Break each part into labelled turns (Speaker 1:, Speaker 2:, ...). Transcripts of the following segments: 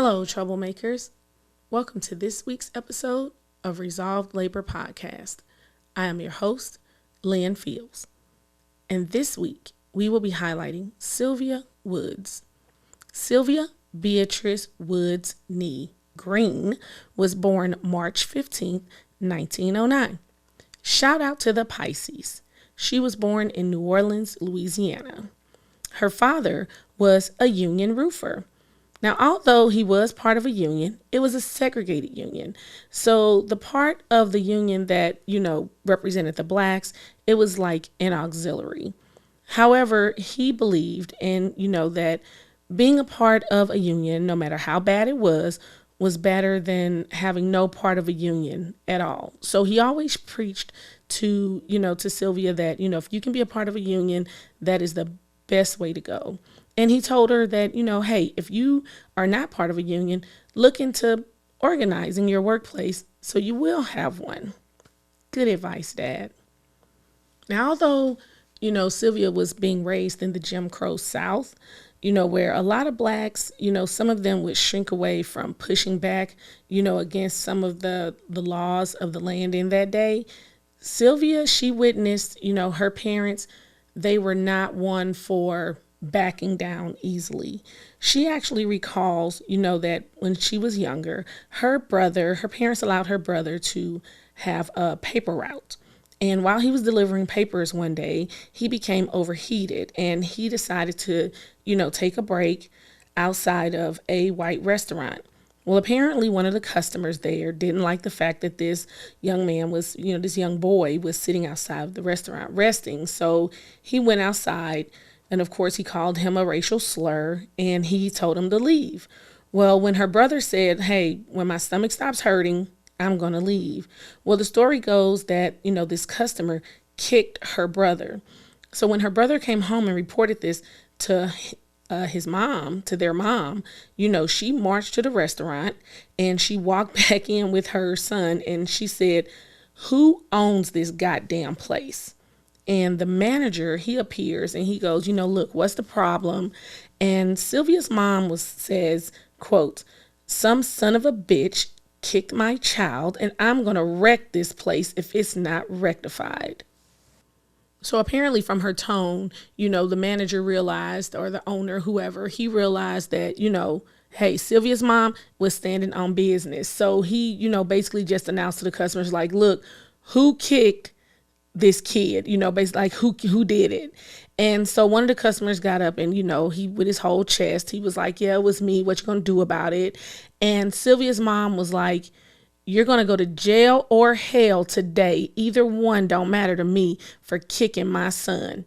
Speaker 1: Hello, troublemakers. Welcome to this week's episode of Resolved Labor Podcast. I am your host, Lynn Fields. And this week, we will be highlighting Sylvia Woods. Sylvia Beatrice Woods Nee Green was born March 15th, 1909. Shout out to the Pisces. She was born in New Orleans, Louisiana. Her father was a union roofer. Now, although he was part of a union, it was a segregated union. So the part of the union that, represented the blacks, it was like an auxiliary. However, he believed that being a part of a union, no matter how bad it was better than having no part of a union at all. So he always preached to Sylvia that, if you can be a part of a union, that is the best way to go. And he told her that, hey, if you are not part of a union, look into organizing your workplace so you will have one. Good advice, Dad. Now, although, Sylvia was being raised in the Jim Crow South, where a lot of blacks, some of them would shrink away from pushing back, against some of the laws of the land in that day. Sylvia, she witnessed, her parents, they were not one for backing down easily. She actually recalls, that when she was younger, her parents allowed her brother to have a paper route. And while he was delivering papers one day, he became overheated and he decided to, take a break outside of a white restaurant. Well, apparently one of the customers there didn't like the fact that this young man was, this young boy was sitting outside of the restaurant resting. So he went outside. And of course, he called him a racial slur and he told him to leave. Well, when her brother said, hey, when my stomach stops hurting, I'm going to leave. Well, the story goes that, this customer kicked her brother. So when her brother came home and reported this to their mom, she marched to the restaurant and she walked back in with her son and she said, who owns this goddamn place? And the manager, he appears and he goes, look, what's the problem? And Sylvia's mom says, quote, some son of a bitch kicked my child and I'm going to wreck this place if it's not rectified. So apparently from her tone, the manager realized, or the owner, whoever, he realized that, hey, Sylvia's mom was standing on business. So he, basically just announced to the customers like, look, who kicked this kid, basically like who did it. And so one of the customers got up and, he, with his whole chest, he was like, yeah, it was me. What you going to do about it? And Sylvia's mom was like, you're going to go to jail or hell today. Either one don't matter to me for kicking my son.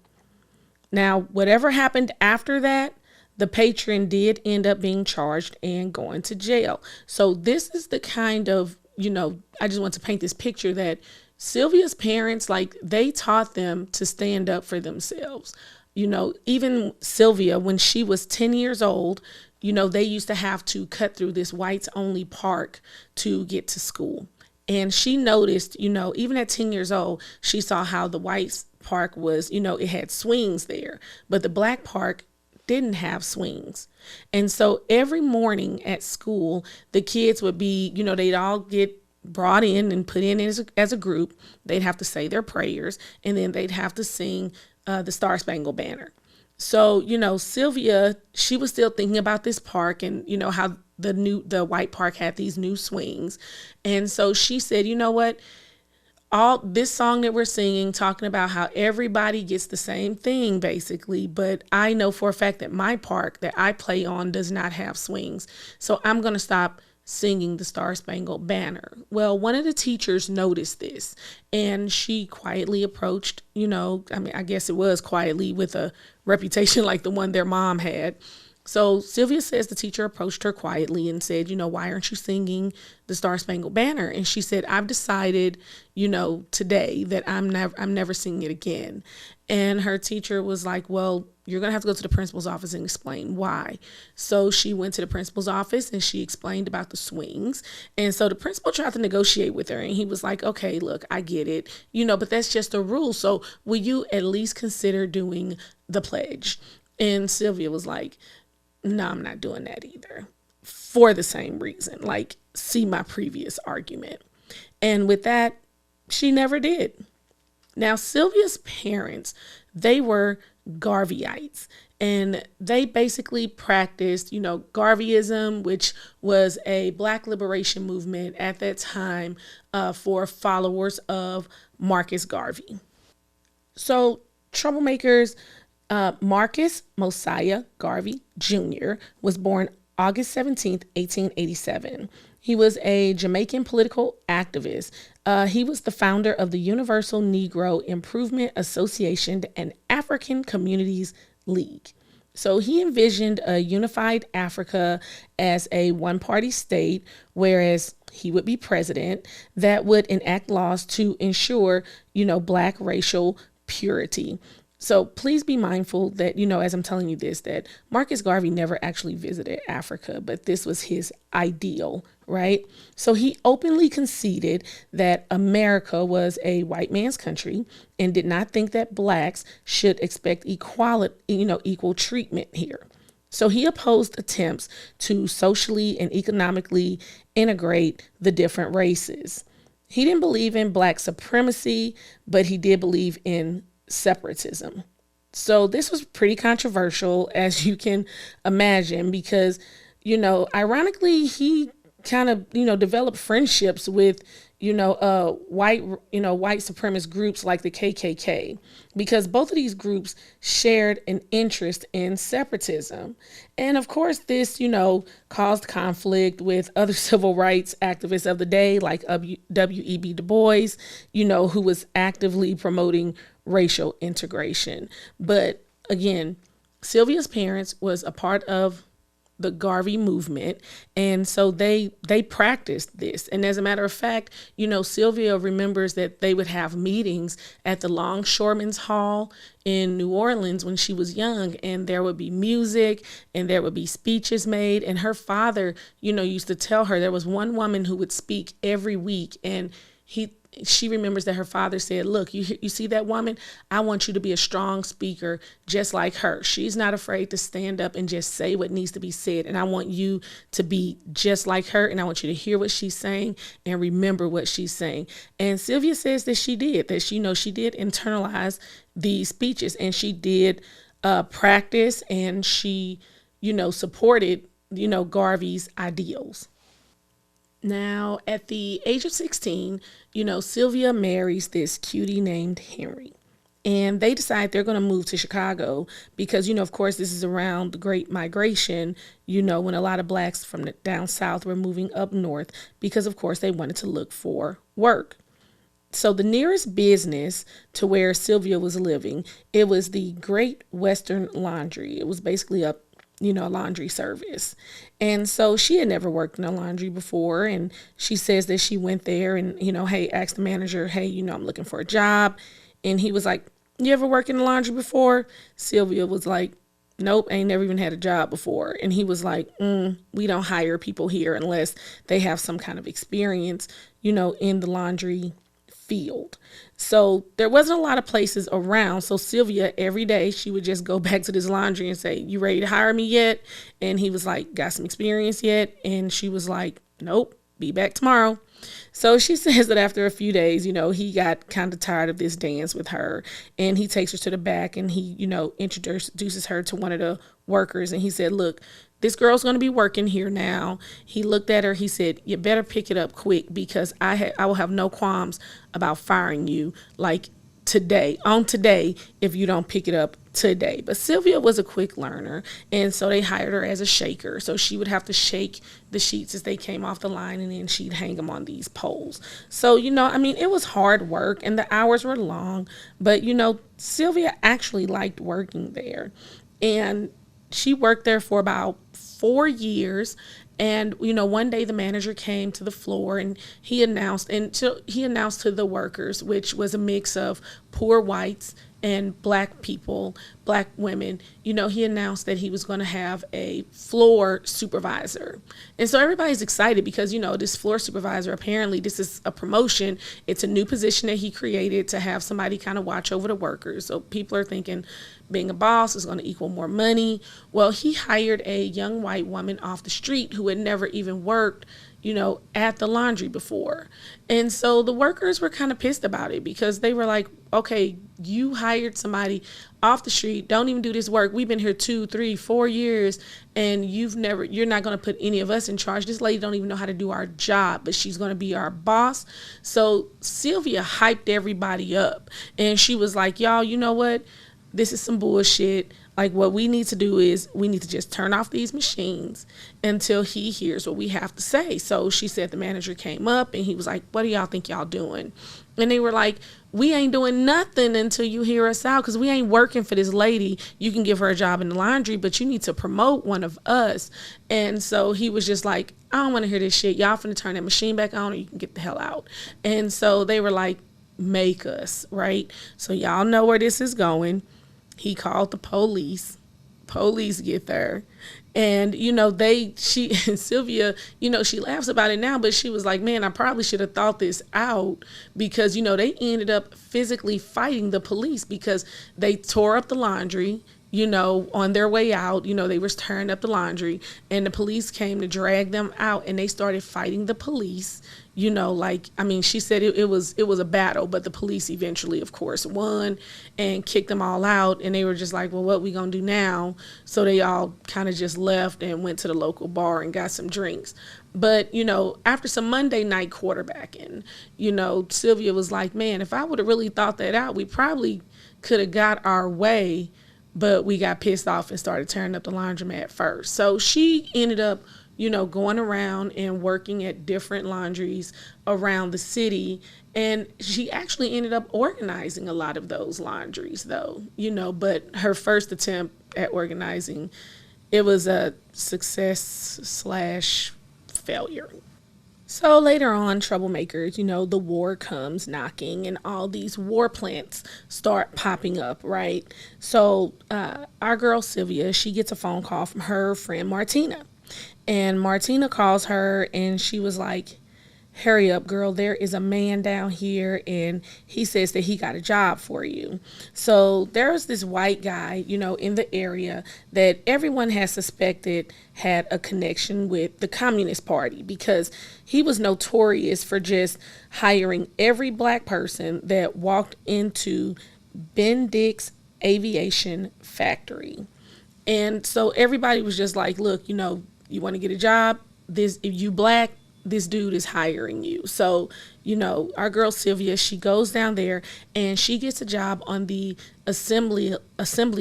Speaker 1: Now, whatever happened after that, the patron did end up being charged and going to jail. So this is the kind of, I just want to paint this picture that Sylvia's parents, they taught them to stand up for themselves. Even Sylvia, when she was 10 years old, they used to have to cut through this whites only park to get to school. And she noticed, even at 10 years old, she saw how the whites park was, it had swings there, but the black park didn't have swings. And so every morning at school, the kids would be, they'd all get brought in and put in as a group. They'd have to say their prayers and then they'd have to sing the Star Spangled Banner. So, Sylvia, she was still thinking about this park and, how the white park had these new swings. And so she said, you know what? All this song that we're singing, talking about how everybody gets the same thing, basically. But I know for a fact that my park that I play on does not have swings. So I'm going to stop singing the Star Spangled Banner. Well, one of the teachers noticed this and she quietly approached, I guess it was quietly with a reputation like the one their mom had. So Sylvia says the teacher approached her quietly and said, why aren't you singing the Star Spangled Banner? And she said, I've decided, today that I'm never singing it again. And her teacher was like, well, you're going to have to go to the principal's office and explain why. So she went to the principal's office and she explained about the swings. And so the principal tried to negotiate with her and he was like, okay, look, I get it, but that's just a rule. So will you at least consider doing the pledge? And Sylvia was like, no, I'm not doing that either. for the same reason. Like, see my previous argument. And with that, she never did. Now, Sylvia's parents, they were Garveyites, and they basically practiced, Garveyism, which was a Black liberation movement at that time for followers of Marcus Garvey. So, troublemakers, Marcus Mosiah Garvey Jr. was born August 17th, 1887. He was a Jamaican political activist. He was the founder of the Universal Negro Improvement Association and African Communities League. So he envisioned a unified Africa as a one-party state, whereas he would be president, that would enact laws to ensure, Black racial purity. So please be mindful that, as I'm telling you this, that Marcus Garvey never actually visited Africa, but this was his ideal, right? So he openly conceded that America was a white man's country and did not think that Blacks should expect equality, equal treatment here. So he opposed attempts to socially and economically integrate the different races. He didn't believe in Black supremacy, but he did believe in separatism. So this was pretty controversial, as you can imagine, because, ironically, he kind of, developed friendships with, white supremacist groups like the KKK, because both of these groups shared an interest in separatism. And of course, this, caused conflict with other civil rights activists of the day, like W.E.B. Du Bois, who was actively promoting racial integration. But again, Sylvia's parents was a part of the Garvey movement, and so they practiced this. And as a matter of fact, Sylvia remembers that they would have meetings at the Longshoremen's Hall in New Orleans when she was young, and there would be music and there would be speeches made. And her father, used to tell her there was one woman who would speak every week, and she remembers that her father said, look, you see that woman? I want you to be a strong speaker just like her. She's not afraid to stand up and just say what needs to be said. And I want you to be just like her. And I want you to hear what she's saying and remember what she's saying. And Sylvia says that she did internalize these speeches, and she did practice, and she, supported, Garvey's ideals. Now, at the age of 16, Sylvia marries this cutie named Henry. And they decide they're going to move to Chicago because, of course, this is around the Great Migration, when a lot of Blacks from down south were moving up north because, of course, they wanted to look for work. So the nearest business to where Sylvia was living, it was the Great Western Laundry. It was basically a laundry service. And so she had never worked in a laundry before. And she says that she went there and, asked the manager, hey, I'm looking for a job. And he was like, you ever worked in a laundry before? Sylvia was like, nope, I ain't never even had a job before. And he was like, we don't hire people here unless they have some kind of experience, in the laundry field. So there wasn't a lot of places around. So Sylvia, every day, she would just go back to this laundry and say, you ready to hire me yet? And he was like, got some experience yet? And she was like, nope, be back tomorrow. So she says that after a few days, he got kind of tired of this dance with her, and he takes her to the back and he, introduces her to one of the workers. And he said, look, this girl's going to be working here now. He looked at her. He said, you better pick it up quick because I will have no qualms about firing you like today if you don't pick it up today. But Sylvia was a quick learner, and so they hired her as a shaker. So she would have to shake the sheets as they came off the line, and then she'd hang them on these poles. So, it was hard work and the hours were long, but, Sylvia actually liked working there. And she worked there for about 4 years. And, one day the manager came to the floor and he announced to the workers, which was a mix of poor whites and Black people, Black women, he announced that he was going to have a floor supervisor. And so everybody's excited because, this floor supervisor, apparently this is a promotion. It's a new position that he created to have somebody kind of watch over the workers. So people are thinking being a boss is going to equal more money. Well, he hired a young white woman off the street who had never even worked at the laundry before. And so the workers were kind of pissed about it because they were like, okay, you hired somebody off the street, don't even do this work. We've been here 2, 3, 4 years, and you're not going to put any of us in charge. This lady don't even know how to do our job, but she's going to be our boss. So Sylvia hyped everybody up, and she was like, y'all, you know what? This is some bullshit. Like, what we need to do is we need to just turn off these machines until he hears what we have to say. So she said the manager came up and he was like, what do y'all think y'all doing? And they were like, we ain't doing nothing until you hear us out, because we ain't working for this lady. You can give her a job in the laundry, but you need to promote one of us. And so he was just like, I don't want to hear this shit. Y'all finna turn that machine back on or you can get the hell out. And so they were like, make us, right? So y'all know where this is going. He called the police. Police get there. And, and Sylvia, she laughs about it now, but she was like, man, I probably should have thought this out, because, they ended up physically fighting the police because they tore up the laundry, on their way out. They were tearing up the laundry, and the police came to drag them out, and they started fighting the police. She said it was a battle, but the police eventually, of course, won and kicked them all out. And they were just like, well, what we gonna do now? So they all kind of just left and went to the local bar and got some drinks. But, after some Monday night quarterbacking, Sylvia was like, man, if I would have really thought that out, we probably could have got our way, but we got pissed off and started tearing up the laundromat first. So she ended up going around and working at different laundries around the city. And she actually ended up organizing a lot of those laundries, though, but her first attempt at organizing, it was a success/failure. So later on, troublemakers, the war comes knocking and all these war plants start popping up, right? So our girl Sylvia, she gets a phone call from her friend Martina. And Martina calls her and she was like, hurry up, girl, there is a man down here and he says that he got a job for you. So there's this white guy, in the area that everyone has suspected had a connection with the Communist Party, because he was notorious for just hiring every Black person that walked into Ben Dick's aviation factory. And so everybody was just like, look, you want to get a job? If you Black, this dude is hiring you. So, our girl Sylvia, she goes down there and she gets a job on the assembly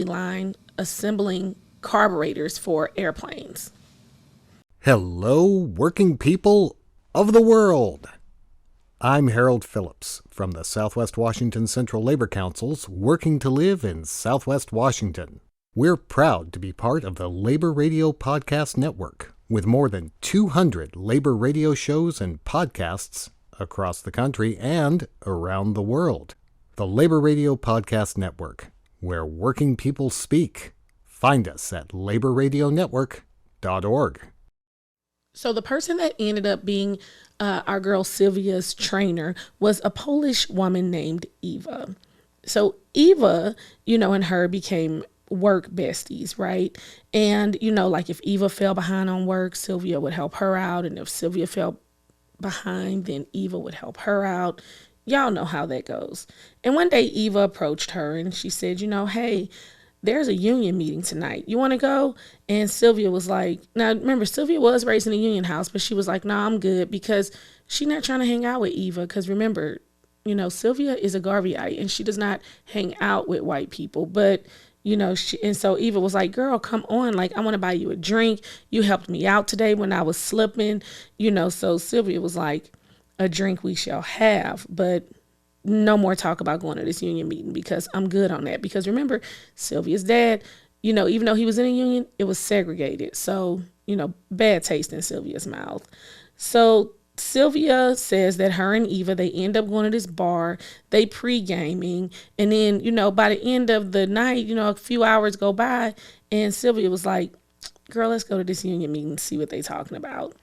Speaker 1: line, assembling carburetors for airplanes.
Speaker 2: Hello, working people of the world. I'm Harold Phillips from the Southwest Washington Central Labor Council's Working to Live in Southwest Washington. We're proud to be part of the Labor Radio Podcast Network, with more than 200 labor radio shows and podcasts across the country and around the world. The Labor Radio Podcast Network, where working people speak. Find us at laborradionetwork.org.
Speaker 1: So the person that ended up being our girl Sylvia's trainer was a Polish woman named Eva. So Eva, and her became work besties, right? And, like if Eva fell behind on work, Sylvia would help her out. And if Sylvia fell behind, then Eva would help her out. Y'all know how that goes. And one day Eva approached her and she said, hey, there's a union meeting tonight. You want to go? And Sylvia was like, now remember, Sylvia was raised in a union house, but she was like, no, I'm good, because she's not trying to hang out with Eva. Because remember, Sylvia is a Garveyite and she does not hang out with white people. But and so Eva was like, girl, come on. Like, I want to buy you a drink. You helped me out today when I was slipping, so Sylvia was like, a drink we shall have, but no more talk about going to this union meeting, because I'm good on that. Because remember, Sylvia's dad, even though he was in a union, it was segregated. So, bad taste in Sylvia's mouth. So Sylvia says that her and Eva, they end up going to this bar, they pre-gaming, and then, by the end of the night, a few hours go by, and Sylvia was like, girl, let's go to this union meeting and see what they talking about.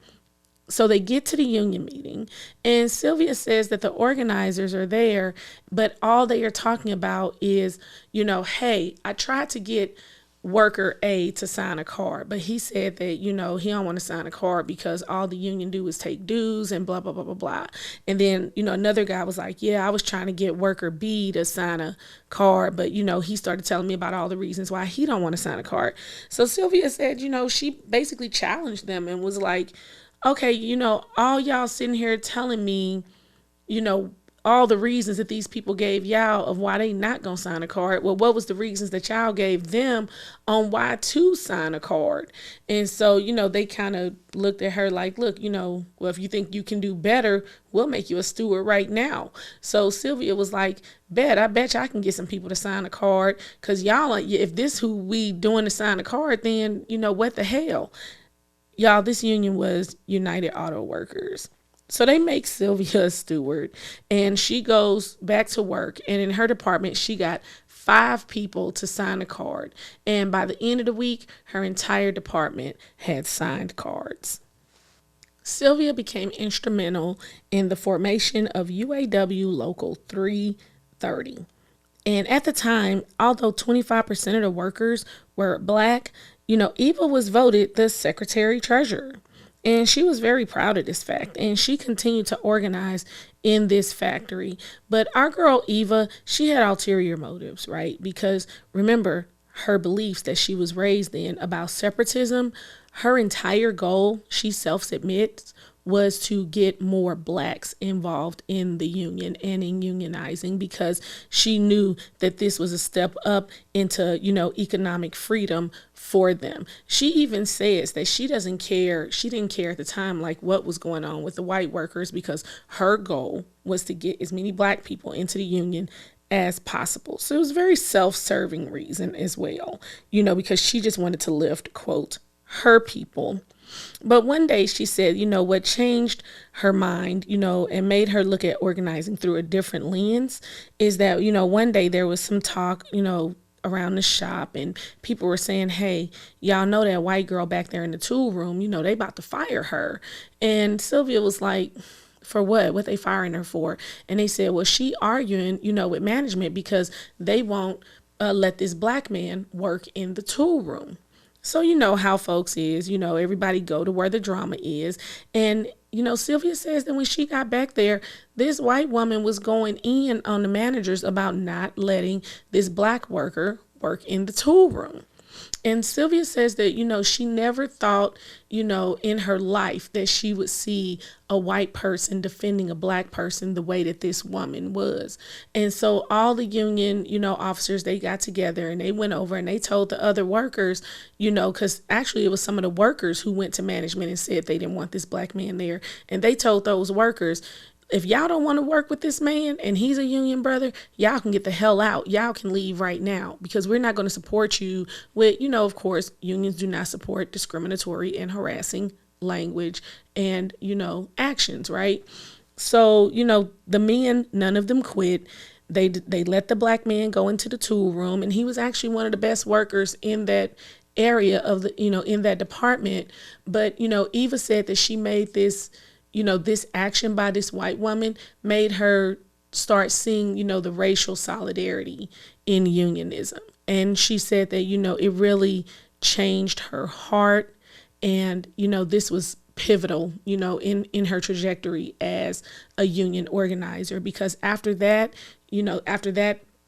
Speaker 1: So they get to the union meeting, and Sylvia says that the organizers are there, but all they are talking about is, hey, I tried to get worker A to sign a card, but he said that, he don't want to sign a card because all the union do is take dues and blah, blah, blah, blah, blah. And then, another guy was like, yeah, I was trying to get worker B to sign a card, but, he started telling me about all the reasons why he don't want to sign a card. So Sylvia said, she basically challenged them and was like, okay, all y'all sitting here telling me, all the reasons that these people gave y'all of why they not gonna sign a card. Well, what was the reasons that y'all gave them on why to sign a card? And so, they kind of looked at her like, look, well, if you think you can do better, we'll make you a steward right now. So Sylvia was like, I bet you I can get some people to sign a card, because y'all, if this who we doing to sign a card, then, what the hell? Y'all, this union was United Auto Workers. So they make Sylvia a steward, and she goes back to work, and in her department, she got 5 people to sign a card. And by the end of the week, her entire department had signed cards. Sylvia became instrumental in the formation of UAW Local 330. And at the time, although 25% of the workers were Black, Eva was voted the secretary treasurer. And she was very proud of this fact. And she continued to organize in this factory. But our girl Eva, she had ulterior motives, right? Because remember, her beliefs that she was raised in about separatism, her entire goal, she self-admits, was to get more Blacks involved in the union and in unionizing, because she knew that this was a step up into, economic freedom for them. She even says that she didn't care at the time, like what was going on with the white workers, because her goal was to get as many Black people into the union as possible. So it was a very self-serving reason as well, because she just wanted to lift, quote, her people. But one day she said, what changed her mind, and made her look at organizing through a different lens is that, one day there was some talk, around the shop, and people were saying, hey, y'all know that white girl back there in the tool room, they about to fire her. And Sylvia was like, for what? What they firing her for? And they said, well, she arguing, with management because they won't let this Black man work in the tool room. So you know how folks is, everybody go to where the drama is. And, Sylvia says that when she got back there, this white woman was going in on the managers about not letting this Black worker work in the tool room. And Sylvia says that, she never thought, in her life that she would see a white person defending a Black person the way that this woman was. And so all the union, officers, they got together and they went over and they told the other workers, because actually it was some of the workers who went to management and said they didn't want this Black man there. And they told those workers, if y'all don't want to work with this man and he's a union brother, y'all can get the hell out. Y'all can leave right now, because we're not going to support you with, of course, unions do not support discriminatory and harassing language and, actions, right? So, the men, none of them quit. They let the Black man go into the tool room, and he was actually one of the best workers in that area of the, in that department. But, Eva said that she made this, this action by this white woman made her start seeing, the racial solidarity in unionism. And she said that, it really changed her heart. And, this was pivotal, in her trajectory as a union organizer, because after that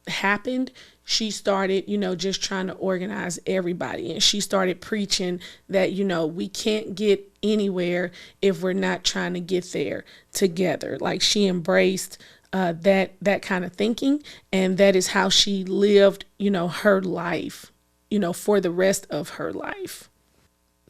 Speaker 1: happened, she started, just trying to organize everybody. And she started preaching that, we can't get anywhere if we're not trying to get there together. Like, she embraced that kind of thinking. And that is how she lived, her life, for the rest of her life.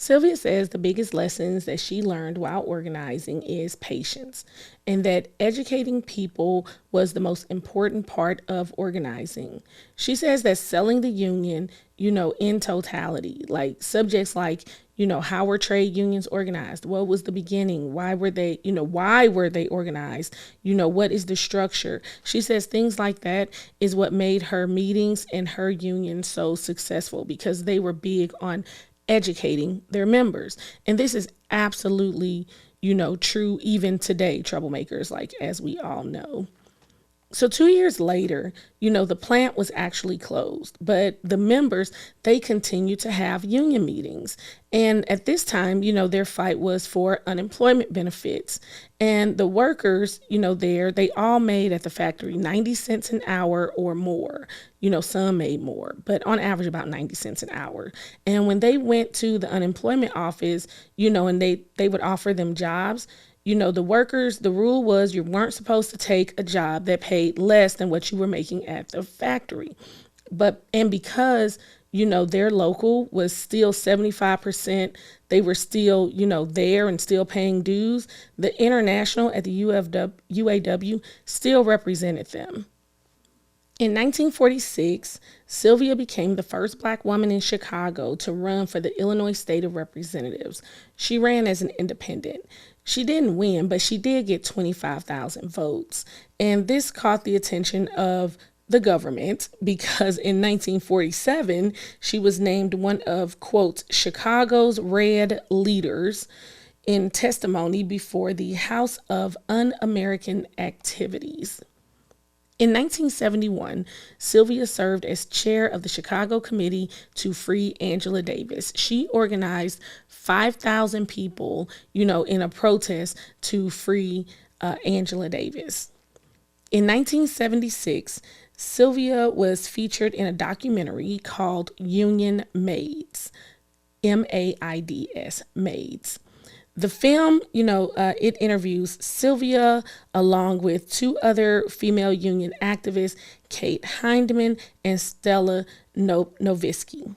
Speaker 1: Sylvia says the biggest lessons that she learned while organizing is patience, and that educating people was the most important part of organizing. She says that selling the union, in totality, like subjects like, how were trade unions organized? What was the beginning? Why were they organized? What is the structure? She says things like that is what made her meetings and her union so successful, because they were big on educating their members. And this is absolutely, true even today, troublemakers, like as we all know. So 2 years later, the plant was actually closed, but the members, they continued to have union meetings. And at this time, their fight was for unemployment benefits. And the workers, they all made at the factory 90 cents an hour or more. Some made more, but on average about 90 cents an hour. And when they went to the unemployment office, and they would offer them jobs, the workers, the rule was you weren't supposed to take a job that paid less than what you were making at the factory. And because, their local was still 75%, they were still, there and still paying dues, the international at the UAW still represented them. In 1946, Sylvia became the first Black woman in Chicago to run for the Illinois State of Representatives. She ran as an independent. She didn't win, but she did get 25,000 votes. And this caught the attention of the government because in 1947, she was named one of, quote, Chicago's Red Leaders in testimony before the House of Un-American Activities. In 1971, Sylvia served as chair of the Chicago Committee to Free Angela Davis. She organized 5,000 people, in a protest to free Angela Davis. In 1976, Sylvia was featured in a documentary called Union Maids, M-A-I-D-S, Maids. The film, it interviews Sylvia along with two other female union activists, Kate Hindman and Stella Novisky.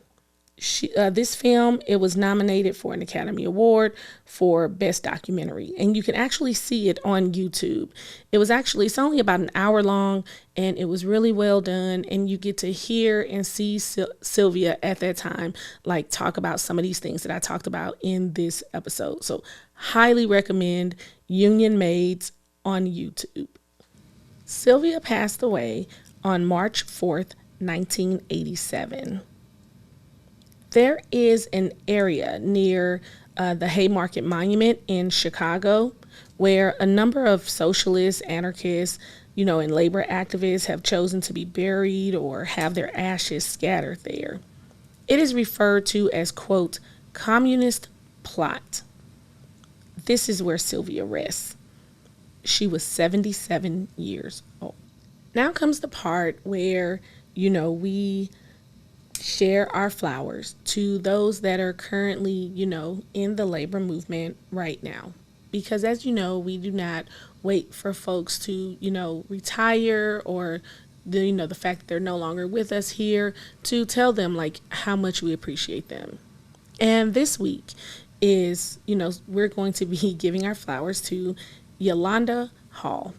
Speaker 1: This film, it was nominated for an Academy Award for Best Documentary, and you can actually see it on YouTube. It's only about an hour long, and it was really well done, and you get to hear and see Sylvia at that time, like talk about some of these things that I talked about in this episode. So highly recommend Union Maids on YouTube. Sylvia passed away on March 4th, 1987. There is an area near the Haymarket Monument in Chicago where a number of socialists, anarchists, and labor activists have chosen to be buried or have their ashes scattered there. It is referred to as, quote, communist plot. This is where Sylvia rests. She was 77 years old. Now comes the part where, we share our flowers to those that are currently, in the labor movement right now. Because as you know, we do not wait for folks to, retire or the fact that they're no longer with us here to tell them like how much we appreciate them. And this week is, we're going to be giving our flowers to Yolanda Hall.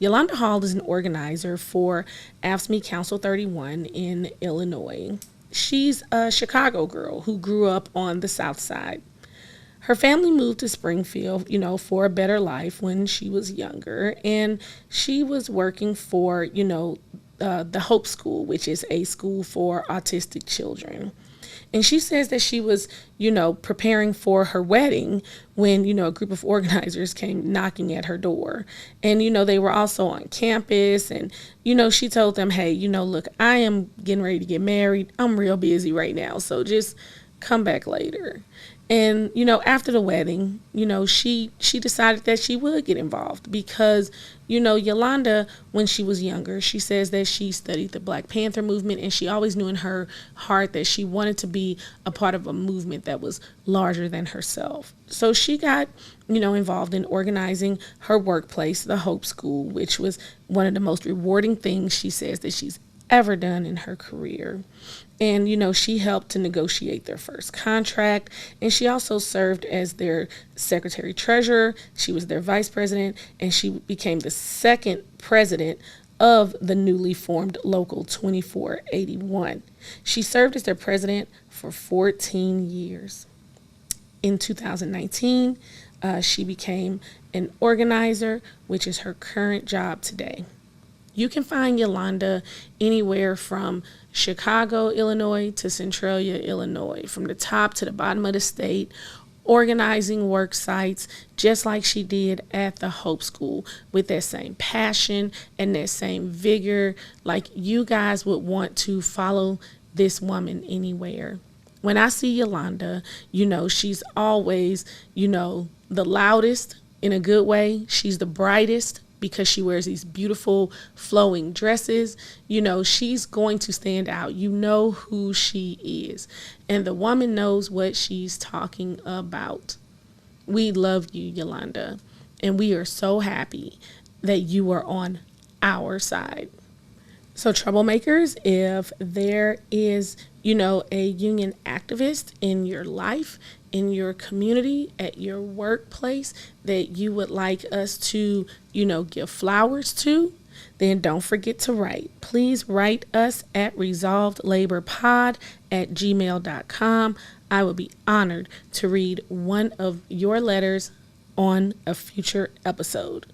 Speaker 1: Yolanda Hall is an organizer for AFSCME Council 31 in Illinois. She's a Chicago girl who grew up on the South Side. Her family moved to Springfield, for a better life when she was younger. And she was working for, the Hope School, which is a school for autistic children. And she says that she was, preparing for her wedding when, a group of organizers came knocking at her door. And, they were also on campus. And, she told them, hey, look, I am getting ready to get married. I'm real busy right now. So just come back later. And, after the wedding, she decided that she would get involved because, Yolanda, when she was younger, she says that she studied the Black Panther movement and she always knew in her heart that she wanted to be a part of a movement that was larger than herself. So she got, involved in organizing her workplace, the Hope School, which was one of the most rewarding things she says that she's ever done in her career. And, she helped to negotiate their first contract. And she also served as their secretary treasurer. She was their vice president. And she became the second president of the newly formed Local 2481. She served as their president for 14 years. In 2019, she became an organizer, which is her current job today. You can find Yolanda anywhere from Chicago, Illinois to Centralia, Illinois, from the top to the bottom of the state, organizing work sites just like she did at the Hope School, with that same passion and that same vigor. Like, you guys would want to follow this woman anywhere. When I see Yolanda, she's always, the loudest in a good way. She's the brightest because she wears these beautiful flowing dresses. She's going to stand out. You know who she is. And the woman knows what she's talking about. We love you, Yolanda. And we are so happy that you are on our side. So, troublemakers, if there is, a union activist in your life, in your community, at your workplace that you would like us to, give flowers to, then don't forget to write. Please write us at resolvedlaborpod@gmail.com. I would be honored to read one of your letters on a future episode.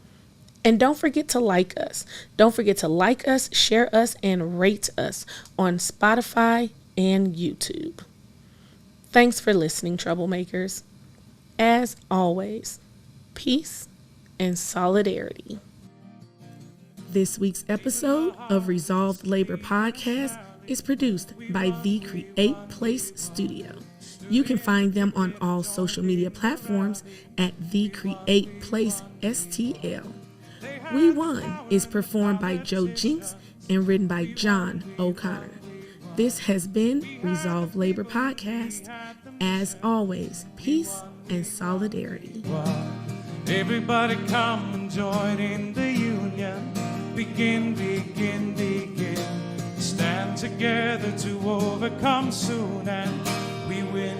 Speaker 1: And don't forget to like us. Don't forget to like us, share us, and rate us on Spotify and YouTube. Thanks for listening, troublemakers. As always, peace and solidarity. This week's episode of Resolved Labor Podcast is produced by The Create Place Studio. You can find them on all social media platforms at The Create Place STL. We Won is performed by Joe Jinks and written by John O'Connor. This has been Resolve Labor Podcast. As always, peace and solidarity.
Speaker 3: Everybody come and join in the union. Begin. Stand together to overcome soon, and we win.